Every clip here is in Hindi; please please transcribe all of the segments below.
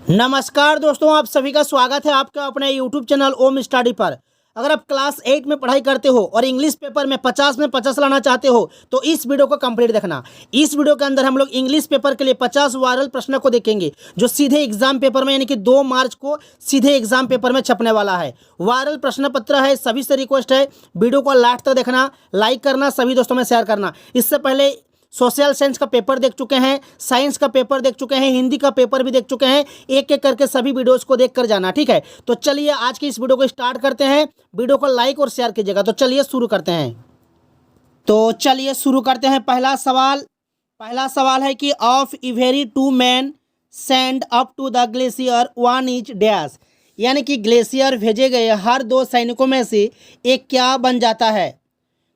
नमस्कार दोस्तों, आप सभी का स्वागत है आपका अपने YouTube चैनल ओम स्टडी पर। अगर आप क्लास 8 में पढ़ाई करते हो और इंग्लिश पेपर में 50 में 50 लाना चाहते हो तो इस वीडियो को कंप्लीट देखना। इस वीडियो के अंदर हम लोग इंग्लिश पेपर के लिए 50 वायरल प्रश्नों को देखेंगे जो सीधे एग्जाम पेपर में यानी कि 2 मार्च को सीधे एग्जाम पेपर में छपने वाला है। वायरल प्रश्न पत्र है। सभी से रिक्वेस्ट है वीडियो को लास्ट तक देखना, लाइक करना, सभी दोस्तों में शेयर करना। इससे पहले सोशल साइंस का पेपर देख चुके हैं, साइंस का पेपर देख चुके हैं, हिंदी का पेपर भी देख चुके हैं। एक एक करके सभी वीडियोस को देख कर जाना, ठीक है। तो चलिए आज की इस वीडियो को स्टार्ट करते हैं। वीडियो को लाइक और शेयर कीजिएगा। तो चलिए शुरू करते हैं। पहला सवाल है कि of every 2 man sent up to the glacier 1 is dash, यानी कि ग्लेशियर भेजे गए हर 2 सैनिकों में से एक क्या बन जाता है।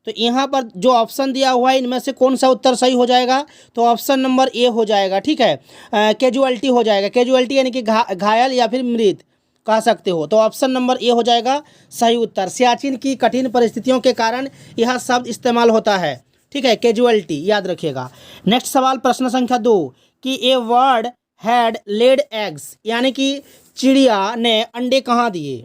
तो यहाँ पर जो ऑप्शन दिया हुआ है इनमें से कौन सा उत्तर सही हो जाएगा, तो ऑप्शन नंबर ए हो जाएगा, ठीक है। कैजुअल्टी हो जाएगा। कैजुअल्टी यानी कि घायल या फिर मृत कह सकते हो। तो ऑप्शन नंबर ए हो जाएगा सही उत्तर। सियाचिन की कठिन परिस्थितियों के कारण यह शब्द इस्तेमाल होता है, ठीक है, कैजुअल्टी, याद रखिएगा। नेक्स्ट सवाल प्रश्न संख्या 2 कि ए बर्ड हैड लेड एग्स, यानी कि चिड़िया ने अंडे कहाँ दिए।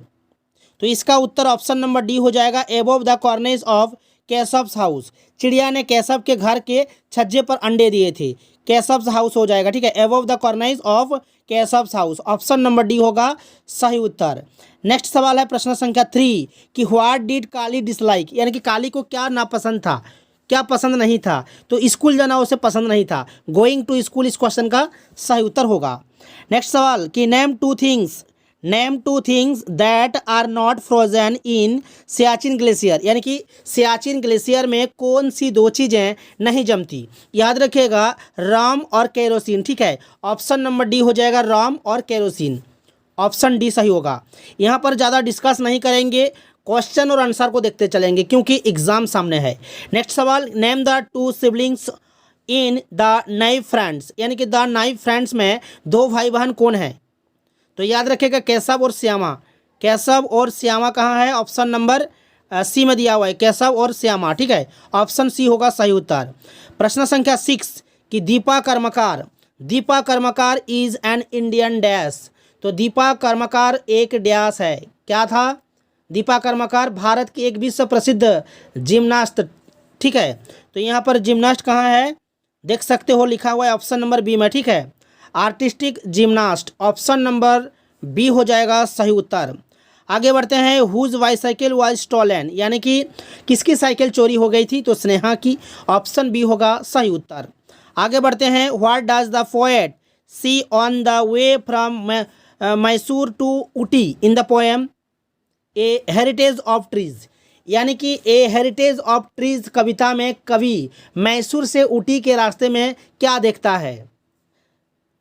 तो इसका उत्तर ऑप्शन नंबर डी हो जाएगा above the cornice of Keshav's house. चिड़िया ने केशव के घर के छज्जे पर अंडे दिए थे। केशव्स हाउस हो जाएगा, ठीक है, above the cornice of Keshav's house. Option number D होगा सही उत्तर। नेक्स्ट सवाल है प्रश्न संख्या 3 कि व्हाट डिड काली डिसलाइक, यानी कि काली को क्या नापसंद था, क्या पसंद नहीं था। तो स्कूल जाना उसे पसंद नहीं था। गोइंग टू स्कूल इस क्वेश्चन का सही उत्तर होगा। नेक्स्ट सवाल कि name two things that are not frozen in Siachen glacier, यानी कि सियाचिन ग्लेशियर में कौन सी 2 चीज़ें नहीं जमती। याद रखिएगा राम और केरोसिन, ठीक है। ऑप्शन नंबर डी हो जाएगा राम और केरोसिन। ऑप्शन डी सही होगा। यहाँ पर ज़्यादा डिस्कस नहीं करेंगे, क्वेश्चन और आंसर को देखते चलेंगे क्योंकि एग्जाम सामने है। नेक्स्ट सवाल name the 2 siblings in the knife friends, यानी कि द नाइफ फ्रेंड्स में 2 भाई बहन कौन है। तो याद रखिएगा केशव और श्यामा। केशव और श्यामा कहाँ है, ऑप्शन नंबर सी में दिया हुआ है, केशव और श्यामा, ठीक है। ऑप्शन सी होगा सही उत्तर। प्रश्न संख्या 6 कि दीपा कर्मकार इज एन इंडियन डैश। तो दीपा कर्मकार एक डैश है, क्या था। दीपा कर्मकार भारत की एक विश्व प्रसिद्ध जिम्नास्ट, ठीक है। तो यहाँ पर जिम्नास्ट कहाँ है देख सकते हो, लिखा हुआ है ऑप्शन नंबर बी में, ठीक है, artistic gymnast. Option number B हो जाएगा सही उत्तर। आगे बढ़ते हैं। हुज बाईसाइकिल वाज स्टॉलन, यानी कि किसकी साइकिल चोरी हो गई थी, तो स्नेहा की। ऑप्शन बी होगा सही उत्तर। आगे बढ़ते हैं। What does the poet see on the way from Mysore to Ooty in the poem a heritage of trees, यानी कि ए हेरिटेज ऑफ ट्रीज कविता में कवि मैसूर से ऊटी के रास्ते में क्या देखता है।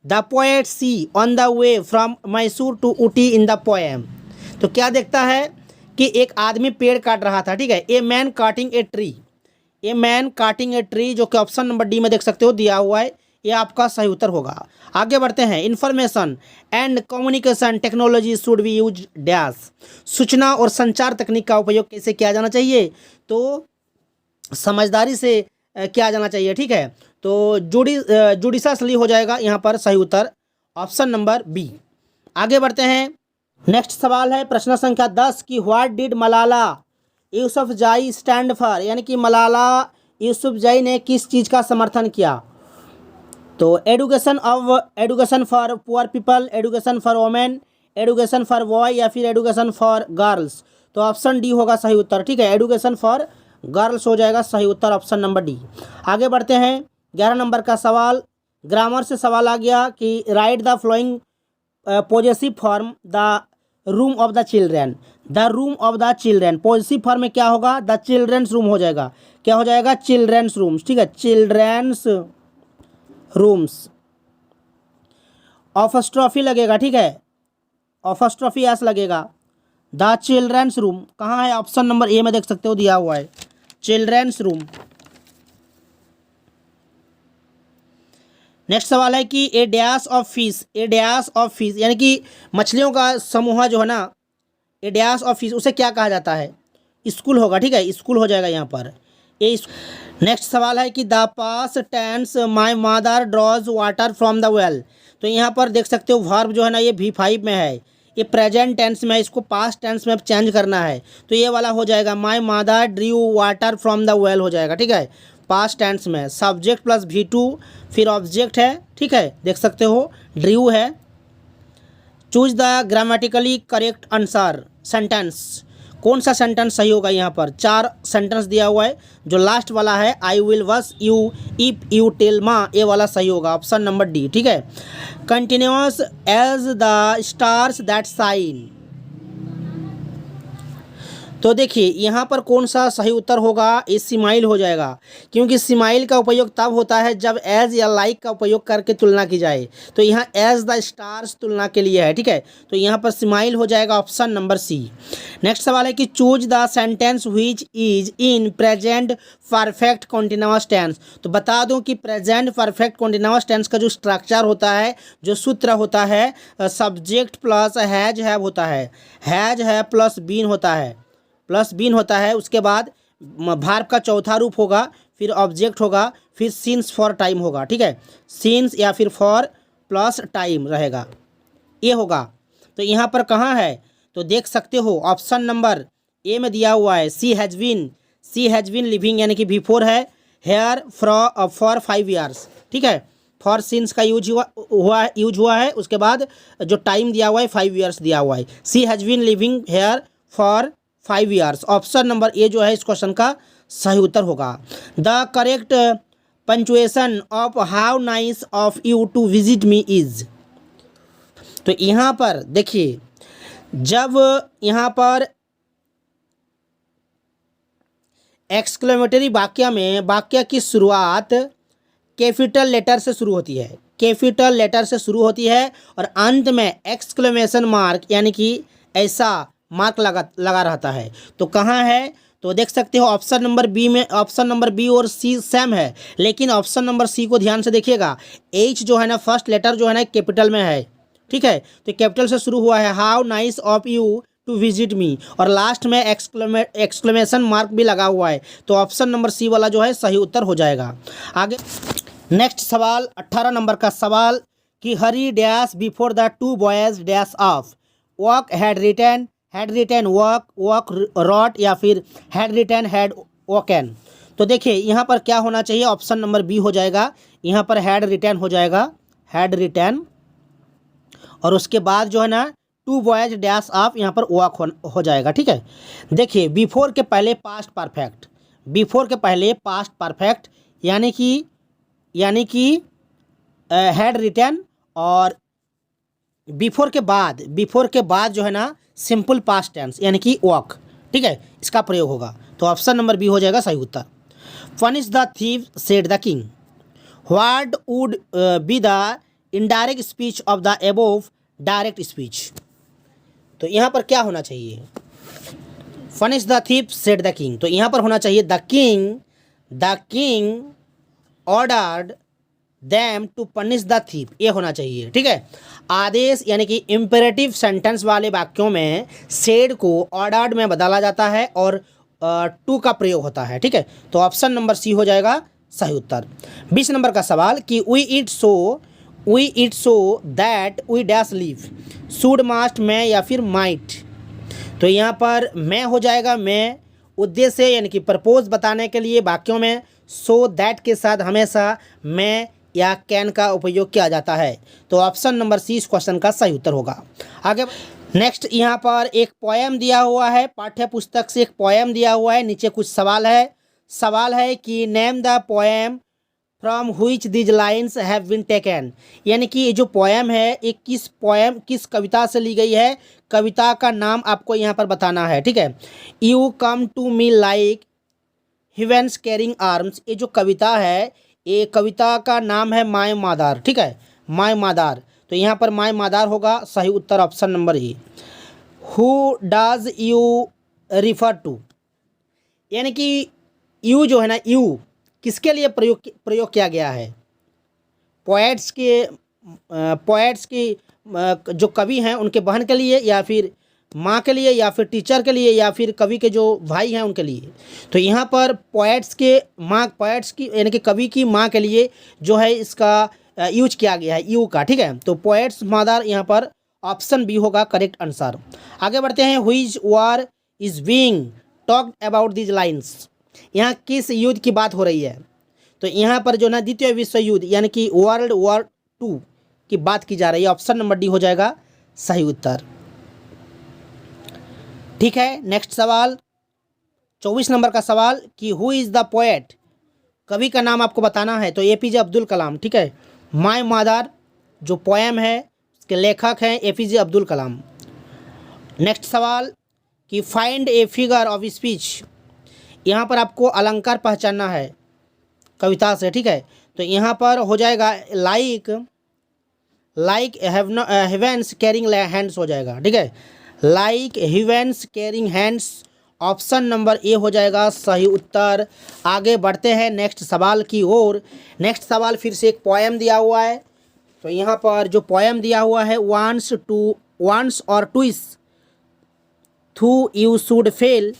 The poet see on the way from Mysore to Ooty in the poem, तो क्या देखता है कि एक आदमी पेड़ काट रहा था, ठीक है। A man cutting a tree, जो कि ऑप्शन नंबर डी में देख सकते हो दिया हुआ है, ये आपका सही उत्तर होगा। आगे बढ़ते हैं। Information and communication technology should be use dash, सूचना और संचार तकनीक का उपयोग कैसे किया जाना चाहिए, तो समझदारी से किया जाना चाहिए, ठीक है। तो जुडिशसली हो जाएगा यहाँ पर सही उत्तर, ऑप्शन नंबर बी। आगे बढ़ते हैं। नेक्स्ट सवाल है प्रश्न संख्या 10 कि what did Malala Yousafzai stand for, यानी कि मलाला यूसुफजई ने किस चीज़ का समर्थन किया। तो education for poor people, education for women, education for boy या फिर एडुकेशन फॉर गर्ल्स। तो ऑप्शन डी होगा सही उत्तर, ठीक है, एडुकेशन फॉर गर्ल्स हो जाएगा सही उत्तर, ऑप्शन नंबर डी। आगे बढ़ते हैं। 11 नंबर का सवाल ग्रामर से सवाल आ गया कि right the flowing possessive form the room of the children. The room of the children possessive form में क्या होगा, द चिल्ड्रेंस रूम हो जाएगा। क्या हो जाएगा, चिल्ड्रेंस रूम्स, ठीक है, चिल्ड्रेंस रूम्स। ऑफस्ट्रॉफी लगेगा, ठीक है, ऑफस्ट्रॉफी एस लगेगा। द चिल्ड्रेंस रूम कहाँ है, ऑप्शन नंबर ए में देख सकते हो दिया हुआ है, चिल्ड्रेंस रूम। नेक्स्ट सवाल है कि ए डैश ऑफ फिश, यानी कि मछलियों का समूह जो है ना, ए डैश ऑफ फिश, उसे क्या कहा जाता है, स्कूल होगा, ठीक है, स्कूल हो जाएगा यहाँ पर ए। नेक्स्ट सवाल है कि the past tense my mother draws water from the well. तो यहाँ पर देख सकते हो वर्ब जो है ना ये V5 में है, ये प्रेजेंट टेंस में है, इसको पास्ट टेंस में चेंज करना है। तो ये वाला हो जाएगा my mother Drew water from the well हो जाएगा, ठीक है, पास्ट टेंस में। सब्जेक्ट प्लस V2 फिर ऑब्जेक्ट है, ठीक है, देख सकते हो ड्रू है। Choose the grammatically correct answer sentence, कौन सा सेंटेंस सही होगा। यहाँ पर 4 सेंटेंस दिया हुआ है, जो लास्ट वाला है I will watch you if you tell ma, ये वाला सही होगा, ऑप्शन नंबर डी, ठीक है। Continuous as the stars that shine, तो देखिए यहाँ पर कौन सा सही उत्तर होगा, ये स्माइल हो जाएगा, क्योंकि स्माइल का उपयोग तब होता है जब एज या लाइक का उपयोग करके तुलना की जाए। तो यहाँ एज द स्टार्स तुलना के लिए है, ठीक है, तो यहाँ पर स्माइल हो जाएगा, ऑप्शन नंबर सी। नेक्स्ट सवाल है कि choose the sentence which is in present perfect continuous tense. तो बता दूं कि प्रेजेंट परफेक्ट कॉन्टिन्यूअस टेंस का जो स्ट्रक्चर होता है, जो सूत्र होता है, सब्जेक्ट प्लस हैज हैव होता है, हैज हैव प्लस बीन होता है, प्लस बीन होता है, उसके बाद भार्ब का चौथा रूप होगा, फिर ऑब्जेक्ट होगा, फिर सीन्स फॉर टाइम होगा, ठीक है, सीन्स या फिर फॉर प्लस टाइम रहेगा, ये होगा। तो यहाँ पर कहाँ है, तो देख सकते हो ऑप्शन नंबर ए में दिया हुआ है, सी हैज़ बीन लिविंग, यानी कि V4 है, हेयर फॉर 5 ईयर्स, ठीक है, फॉर सीन्स का यूज हुआ है, उसके बाद जो टाइम दिया हुआ है 5 ईयर्स दिया हुआ है, she has been living here for 5 years, option number A जो है इस क्वेश्चन का सही उत्तर होगा। The correct punctuation of how nice of you to visit me is, तो यहाँ पर देखिए जब यहाँ पर एक्सक्लेमेटरी वाक्य में वाक्य की शुरुआत कैपिटल लेटर से शुरू होती है, कैपिटल लेटर से शुरू होती है और अंत में एक्सक्लेमेशन मार्क यानी कि ऐसा मार्क लगा रहता है, तो कहाँ है, तो देख सकते हो ऑप्शन नंबर बी में, ऑप्शन नंबर बी और सी सेम है, लेकिन ऑप्शन नंबर सी को ध्यान से देखिएगा, एच जो है ना फर्स्ट लेटर जो है ना कैपिटल में है, ठीक है, तो कैपिटल से शुरू हुआ है, how nice of you to visit me, और लास्ट में एक्सक्लेमेशन मार्क भी लगा हुआ है, तो ऑप्शन नंबर सी वाला जो है सही उत्तर हो जाएगा। आगे नेक्स्ट सवाल 18 नंबर का सवाल कि Hari dash before the 2 boys dash off, walk had written walk wrote, या फिर हैड रिटन हैड वॉकन। तो देखिए यहाँ पर क्या होना चाहिए, ऑप्शन नंबर बी हो जाएगा, यहाँ पर हैड रिटन हो जाएगा, हैड रिटन, और उसके बाद जो है ना 2 बॉयज डैश ऑफ, यहाँ पर वॉक हो जाएगा, ठीक है। देखिए बिफोर के पहले पास्ट परफेक्ट, बिफोर के पहले पास्ट परफेक्ट यानी कि हैड रिटन, और बिफोर के बाद जो है ना सिंपल पास्ट टेंस यानी कि वॉक, ठीक है, इसका प्रयोग होगा, तो ऑप्शन नंबर बी हो जाएगा सही उत्तर। Punish the thief said the king, what would be the indirect speech of the above direct speech. तो यहाँ पर क्या होना चाहिए, punish the thief said the king, तो यहाँ पर होना चाहिए the king ordered them to punish the thief, ये होना चाहिए, ठीक है। आदेश यानी कि इम्पेरेटिव सेंटेंस वाले वाक्यों में सेड को ऑर्डर्ड में बदला जाता है और टू का प्रयोग होता है, ठीक है, तो ऑप्शन नंबर सी हो जाएगा सही उत्तर। 20 नंबर का सवाल कि we eat so that we dash live, should must में या फिर माइट। तो यहाँ पर मैं हो जाएगा, मैं उद्देश्य यानी कि प्रपोज बताने के लिए वाक्यों में सो दैट के साथ हमेशा मैं या कैन का उपयोग किया जाता है, तो ऑप्शन नंबर सी इस क्वेश्चन का सही उत्तर होगा। आगे नेक्स्ट यहाँ पर एक पोएम दिया हुआ है, पाठ्य पुस्तक से एक पोएम दिया हुआ है, नीचे कुछ सवाल है कि name the poem from which these lines have been taken, यानी कि ये जो पोएम है ये किस कविता से ली गई है, कविता का नाम आपको यहाँ पर बताना है, ठीक है। You come to me like heavens carrying arms, ये जो कविता है ये कविता का नाम है माय मादार, ठीक है, माय मादार, तो यहाँ पर माय मादार होगा सही उत्तर option number A. Who does you refer to, यानी कि यू जो है ना, यू किसके लिए प्रयोग किया गया है, पोएट्स की जो कवि हैं उनके बहन के लिए, या फिर माँ के लिए, या फिर टीचर के लिए, या फिर कवि के जो भाई हैं उनके लिए। तो यहाँ पर पोएट्स की यानी कि कवि की माँ के लिए जो है इसका यूज किया गया है यू का, ठीक है। तो पोएट्स मदर यहाँ पर ऑप्शन बी होगा करेक्ट आंसर। आगे बढ़ते हैं, which war is being talked about these lines, यहाँ किस युद्ध की बात हो रही है? तो यहाँ पर जो ना द्वितीय विश्व युद्ध यानी कि वर्ल्ड वॉर 2 की बात की जा रही है। ऑप्शन नंबर डी हो जाएगा सही उत्तर। ठीक है, नेक्स्ट सवाल 24 नंबर का सवाल कि हु इज़ द पोएट, कवि का नाम आपको बताना है। तो एपीजे अब्दुल कलाम, ठीक है। माय मदर जो पोएम है उसके लेखक हैं एपीजे अब्दुल कलाम। नेक्स्ट सवाल कि find a figure of speech, यहाँ पर आपको अलंकार पहचानना है कविता से, ठीक है। तो यहाँ पर हो जाएगा लाइक हेवेंस कैरिंग हैंड्स हो जाएगा, ठीक है। Like heavens carrying hands, option number A हो जाएगा सही उत्तर। आगे बढ़ते हैं नेक्स्ट सवाल की ओर। नेक्स्ट सवाल फिर से एक पोएम दिया हुआ है। तो यहाँ पर जो पोएम दिया हुआ है, वंस और ट्विस थू you should fail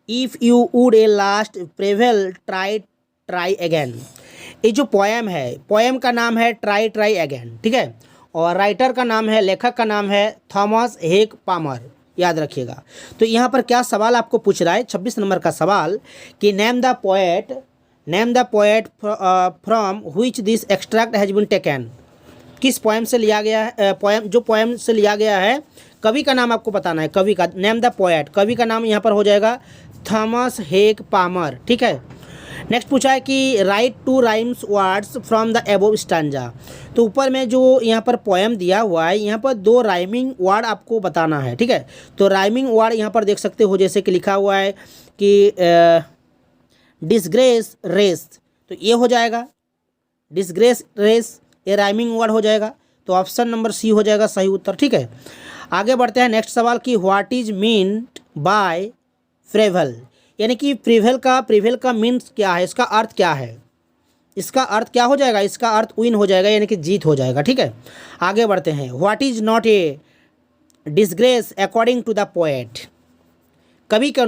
if you would a last prevail try again. ये जो पोएम है, पोएम का नाम है ट्राई अगेन, ठीक है। और राइटर का नाम है, लेखक का नाम है थॉमस हेग पामर, याद रखिएगा। तो यहाँ पर क्या सवाल आपको पूछ रहा है, 26 नंबर का सवाल कि name the poet from which this extract has been taken, किस पोएम से लिया गया है, पोएम से लिया गया है, कवि का नाम आपको बताना है। कवि का नेम द पोएट, कवि का नाम यहाँ पर हो जाएगा थॉमस हेग पामर, ठीक है। नेक्स्ट पूछा है कि right 2 rhymes words from the above stanza. तो ऊपर में जो यहाँ पर पोएम दिया हुआ है, यहाँ पर 2 राइमिंग वर्ड आपको बताना है, ठीक है। तो राइमिंग वर्ड यहाँ पर देख सकते हो, जैसे कि लिखा हुआ है कि डिसग्रेस रेस, तो ये हो जाएगा डिसग्रेस रेस, ये राइमिंग वर्ड हो जाएगा। तो ऑप्शन नंबर सी हो जाएगा सही उत्तर, ठीक है। आगे बढ़ते हैं नेक्स्ट सवाल कि व्हाट इज मीन्ड बाय प्रेवल, यानी कि प्रिवेल का मीन्स क्या है, इसका अर्थ क्या है? इसका अर्थ क्या हो जाएगा? इसका अर्थ विन हो जाएगा, यानी कि जीत हो जाएगा, ठीक है। आगे बढ़ते हैं, what is not a disgrace according to the poet, कवि के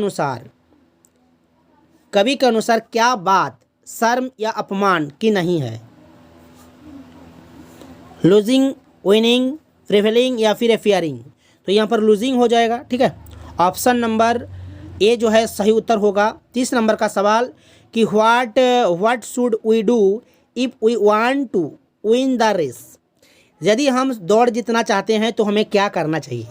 अनुसार क्या बात शर्म या अपमान की नहीं है? लूजिंग, विनिंग, प्रिवेलिंग या फिर फेयरिंग। तो यहाँ पर लूजिंग हो जाएगा, ठीक है। ऑप्शन नंबर ए जो है सही उत्तर होगा। 30 नंबर का सवाल कि what should we do if we want to win the race, यदि हम दौड़ जीतना चाहते हैं तो हमें क्या करना चाहिए?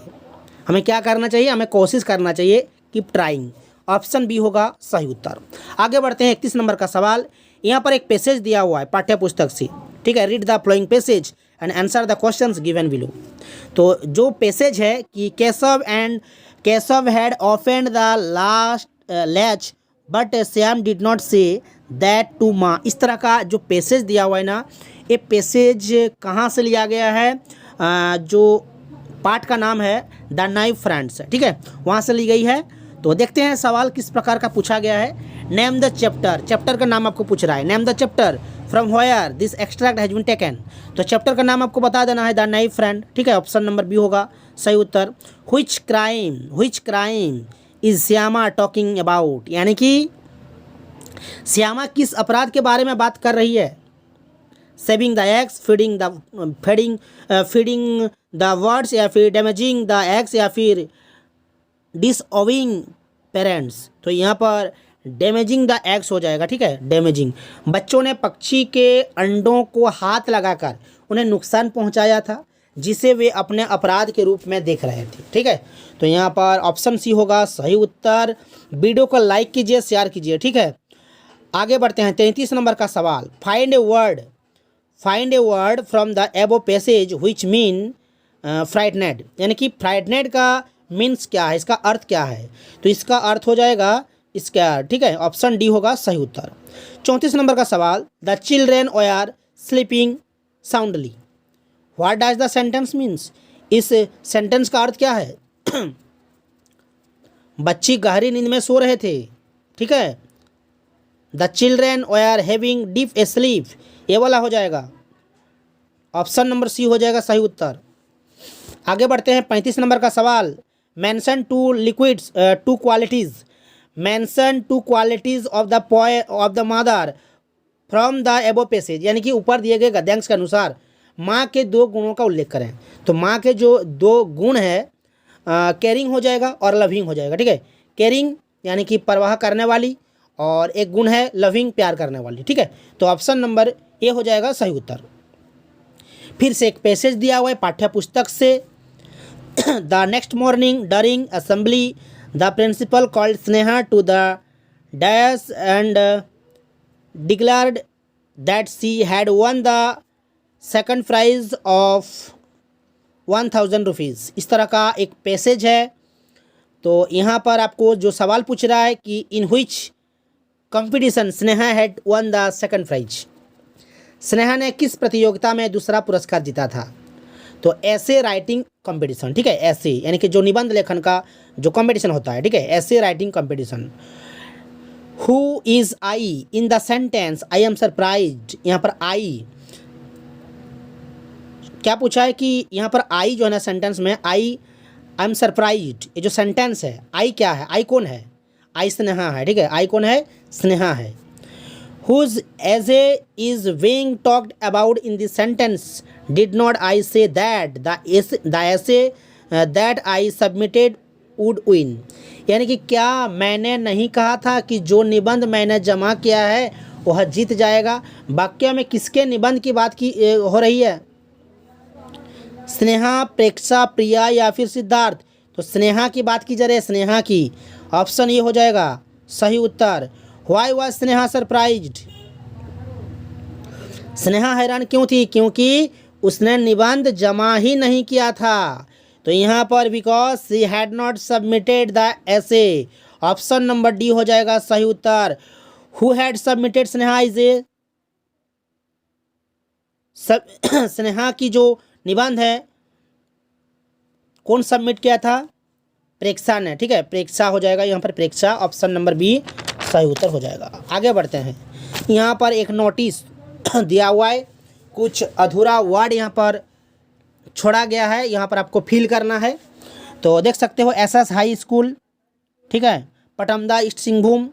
हमें कोशिश करना चाहिए, कीप ट्राइंग। ऑप्शन बी होगा सही उत्तर। आगे बढ़ते हैं 31 नंबर का सवाल। यहाँ पर एक पैसेज दिया हुआ है पाठ्य पुस्तक से, ठीक है। Read the flowing passage and answer the questions given below. तो जो पैसेज है कि Keshav had opened the last latch but Shyam did not say that to ma, इस तरह का जो पैसेज दिया हुआ है ना, ये पैसेज कहाँ से लिया गया है? जो पाठ का नाम है द नाइव फ्रेंड्स, ठीक है, वहाँ से ली गई है। तो देखते हैं सवाल किस प्रकार का पूछा गया है। नेम द चैप्टर का नाम आपको पूछ रहा है। Name the chapter from where this extract has been taken, तो चैप्टर का नाम आपको बता देना है, द नाइव फ्रेंड, ठीक है। ऑप्शन नंबर बी होगा सही उत्तर। Which crime is Shyama talking about, यानी कि श्यामा किस अपराध के बारे में बात कर रही है? Saving the eggs, feeding the words या फिर डैमेजिंग द एग्स या फिर डिसओविंग पेरेंट्स। तो यहाँ पर डैमेजिंग द एग्स हो जाएगा, ठीक है। डैमेजिंग, बच्चों ने पक्षी के अंडों को हाथ लगाकर उन्हें नुकसान पहुँचाया था, जिसे वे अपने अपराध के रूप में देख रहे थे, ठीक है। तो यहाँ पर ऑप्शन सी होगा सही उत्तर। वीडियो को लाइक कीजिए, शेयर कीजिए, ठीक है। आगे बढ़ते हैं 33 नंबर का सवाल। Find a word from the above passage which mean frightened, यानी कि फ्राइटनेड का मीन्स क्या है, इसका अर्थ क्या है? तो इसका अर्थ हो जाएगा इसका, ठीक है। ऑप्शन डी होगा सही उत्तर। 34 नंबर का सवाल। The children were sleeping soundly, what does the sentence means, इस सेंटेंस का अर्थ क्या है? बच्ची गहरी नींद में सो रहे थे, ठीक है। The children were having deep sleep, ये वाला हो जाएगा। ऑप्शन नंबर सी हो जाएगा सही उत्तर। आगे बढ़ते हैं 35 नंबर का सवाल। Mention two liquids two qualities of the mother from the above passage, यानी कि ऊपर दिए गए गद्यांश के अनुसार माँ के दो गुणों का उल्लेख करें। तो माँ के जो दो गुण है केयरिंग हो जाएगा और लविंग हो जाएगा। ठीक है, केयरिंग यानी कि परवाह करने वाली, और एक गुण है लविंग, प्यार करने वाली। ठीक है, तो ऑप्शन नंबर ए हो जाएगा सही उत्तर। फिर से एक पैसेज दिया हुआ है पाठ्य पुस्तक से। The next morning during assembly the principal called Sneha to the dash and declared that she had won the second prize of 1000 rupees. इस तरह का एक पैसेज है। तो यहाँ पर आपको जो सवाल पूछ रहा है कि in which competition Sneha had won the second prize, Sneha ने किस प्रतियोगिता में दूसरा पुरस्कार जीता था। तो ऐसे राइटिंग कंपटीशन। ठीक है, ऐसे यानी कि जो निबंध लेखन का जो कंपटीशन होता है। ठीक है, ऐसे writing competition. Who is I in the sentence I am surprised, यहाँ पर आई क्या पूछा है कि यहाँ पर आई जो है ना सेंटेंस में आई एम सरप्राइज्ड, ये जो सेंटेंस है आई क्या है, आई कौन है, आई स्नेहा है। ठीक है, आई कौन है, स्नेहा है। Whose essay is being talked about in the sentence? Did not I say that the essay that I submitted would win? यानी कि क्या मैंने नहीं कहा था कि जो निबंध मैंने जमा किया है वह जीत जाएगा। वाक्य में किसके निबंध की बात की हो रही है, स्नेहा, प्रेक्षा, प्रिया या फिर सिद्धार्थ। तो स्नेहा की बात की जा रही है, स्नेहा की। ऑप्शन ये हो जाएगा सही उत्तर। Why was Sneha surprised, Sneha हैरान क्यों थी, क्योंकि उसने निबंध जमा ही नहीं किया था। तो यहाँ पर because she had not submitted the essay, option number D हो जाएगा सही उत्तर। Who had submitted Sneha is A, Sneha की जो निबंध है कौन सबमिट किया था, प्रेक्षा ने। ठीक है, प्रेक्षा हो जाएगा यहाँ पर, प्रेक्षा। ऑप्शन नंबर बी सही उत्तर हो जाएगा। आगे बढ़ते हैं। यहाँ पर एक नोटिस दिया हुआ है, कुछ अधूरा वर्ड यहाँ पर छोड़ा गया है, यहाँ पर आपको फिल करना है। तो देख सकते हो एसएस हाई स्कूल, ठीक है, पटमदा ईस्ट सिंहभूम।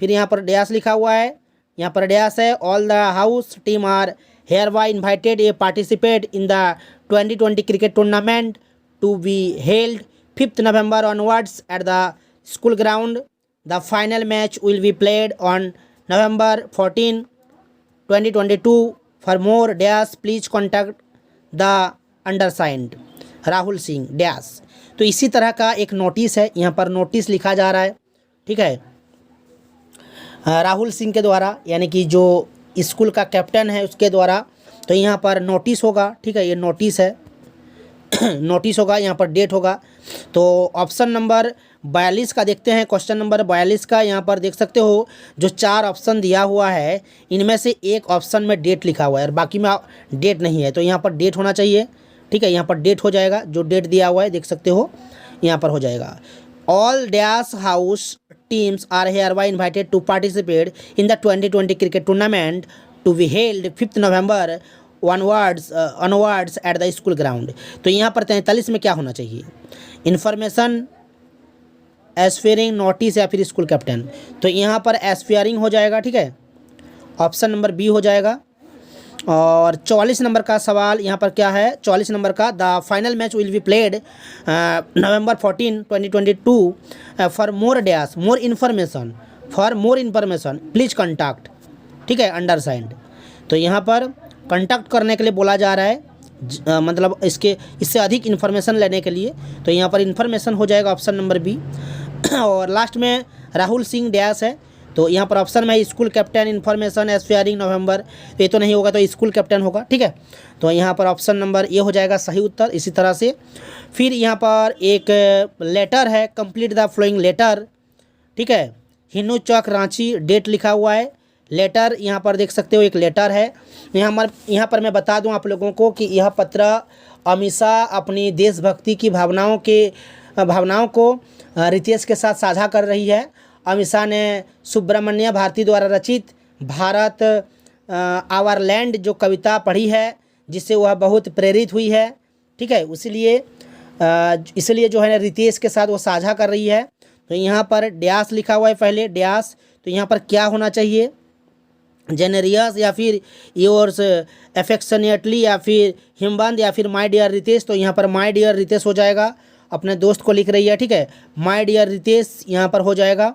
फिर यहाँ पर डैश लिखा हुआ है, यहाँ पर डैश है। All the house team are hereby invited a participate in the 2020 cricket tournament to be held 5th November onwards at the school ground. The final match will be played on November 14, 2022. For more dash please contact the undersigned Rahul Singh dash. तो इसी तरह का एक नोटिस है, यहाँ पर नोटिस लिखा जा रहा है। ठीक है, राहुल सिंह के द्वारा, यानी कि जो स्कूल का कैप्टन है उसके द्वारा। तो यहाँ पर नोटिस होगा। ठीक है, ये नोटिस है, नोटिस होगा, यहाँ पर डेट होगा। तो ऑप्शन नंबर 42 का देखते हैं, क्वेश्चन नंबर 42 का। यहाँ पर देख सकते हो जो 4 ऑप्शन दिया हुआ है इनमें से एक ऑप्शन में डेट लिखा हुआ है और बाकी में डेट नहीं है। तो यहाँ पर डेट होना चाहिए। ठीक है, यहाँ पर डेट हो जाएगा, जो डेट दिया हुआ है देख सकते हो यहाँ पर हो जाएगा। All dash house teams are hereby invited to participate in the 2020 cricket tournament to be held 5th November onwards at the school ground। तो यहाँ पर 43 में क्या होना चाहिए, इन्फॉर्मेशन, एस्फेयरिंग, नोटिस या फिर स्कूल कैप्टन। तो यहाँ पर एस्फेयरिंग हो जाएगा। ठीक है, ऑप्शन नंबर बी हो जाएगा। और 44 नंबर का सवाल यहाँ पर क्या है, 44 नंबर का, the final match will be played November 14, 2022 for more dash more information please contact. ठीक है, अंडरसाइंड। तो यहाँ पर कॉन्टैक्ट करने के लिए बोला जा रहा है, मतलब इससे अधिक इन्फॉर्मेशन लेने के लिए। तो यहाँ पर इन्फॉर्मेशन हो जाएगा ऑप्शन नंबर बी। और लास्ट में राहुल सिंह डैश है। तो यहाँ पर ऑप्शन में स्कूल कैप्टन, इन्फॉर्मेशन, एस्फेयरिंग, नवंबर। तो ये तो नहीं होगा, तो स्कूल कैप्टन होगा। ठीक है, तो यहाँ पर ऑप्शन नंबर ये हो जाएगा सही उत्तर। इसी तरह से फिर यहाँ पर एक लेटर है, कंप्लीट द फ्लोइंग लेटर। ठीक है, हिन्नू चौक रांची, डेट लिखा हुआ है। लेटर यहाँ पर देख सकते हो एक लेटर है। यहाँ पर मैं बता दूँ आप लोगों को कि यह पत्र अमीषा अपनी देशभक्ति की भावनाओं को रितेश के साथ साझा कर रही है। अमीषा ने सुब्रमण्य भारती द्वारा रचित भारत आवर लैंड जो कविता पढ़ी है, जिससे वह बहुत प्रेरित हुई है। ठीक है, इसलिए जो है ना रितेश के साथ वो साझा कर रही है। तो यहाँ पर डैश लिखा हुआ है, पहले डैश। तो यहाँ पर क्या होना चाहिए, जेनेरियस या फिर योर्स एफेक्शनेटली या फिर हिमबंद या फिर माय डियर रितेश। तो यहाँ पर माय डियर रितेश हो जाएगा, अपने दोस्त को लिख रही है, ठीक है। माय डियर रितेश यहाँ पर हो जाएगा।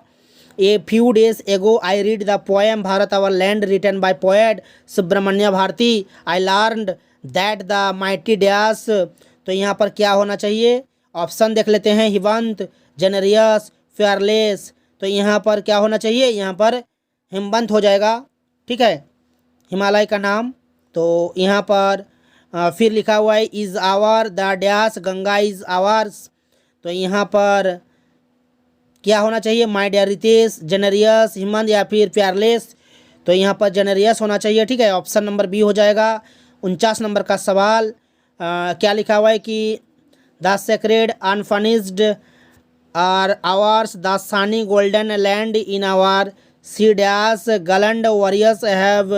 ए few days ago I read the poem Bharat our land written by poet Subramanya Bharati. I learned that the mighty dash. तो यहाँ पर क्या होना चाहिए, ऑप्शन देख लेते हैं, हिमवंत, जेनेरियस, फेयरलेस। तो यहाँ पर क्या होना चाहिए, यहाँ पर हिमवंत हो जाएगा, ठीक है, हिमालय का नाम। तो यहाँ पर फिर लिखा हुआ है is our the dash Ganga is ours. तो यहाँ पर क्या होना चाहिए, माय डियर रितेश, जेनेरियस, हिमंत या फिर फेयरलेस। तो यहाँ पर जेनेरियस होना चाहिए, ठीक है, ऑप्शन नंबर बी हो जाएगा। 49 नंबर का सवाल क्या लिखा हुआ है कि the sacred unfurnished are ours the sunny golden land in our sea dash gland warriors have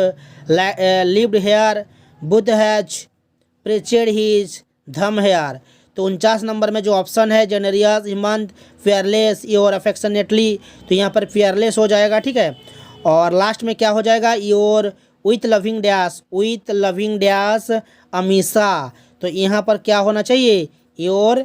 lived here Buddha has preached his dhamma here. तो 49 नंबर में जो ऑप्शन है जेनेरियस, हिमंत, फेयरलेस योर अफेक्शनेटली। तो यहाँ पर फेयरलेस हो जाएगा, ठीक है। और लास्ट में क्या हो जाएगा, your with loving dash, with loving dash Amisha. तो यहाँ पर क्या होना चाहिए, योर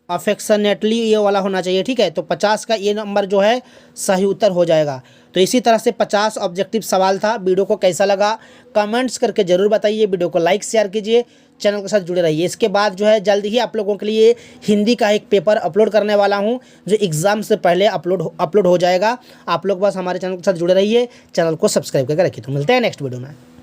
अफेक्शनेटली ये वाला होना चाहिए, ठीक है। तो 50 का ये नंबर जो है सही उत्तर हो जाएगा। तो इसी तरह से 50 ऑब्जेक्टिव सवाल था। वीडियो को कैसा लगा कमेंट्स करके ज़रूर बताइए, वीडियो को लाइक शेयर कीजिए, चैनल के साथ जुड़े रहिए। इसके बाद जो है जल्द ही आप लोगों के लिए हिंदी का एक पेपर अपलोड करने वाला हूं, जो एग्ज़ाम से पहले अपलोड हो जाएगा। आप लोग बस हमारे चैनल के साथ जुड़े रहिए, चैनल को सब्सक्राइब करके रखिए। तो मिलते हैं नेक्स्ट वीडियो में।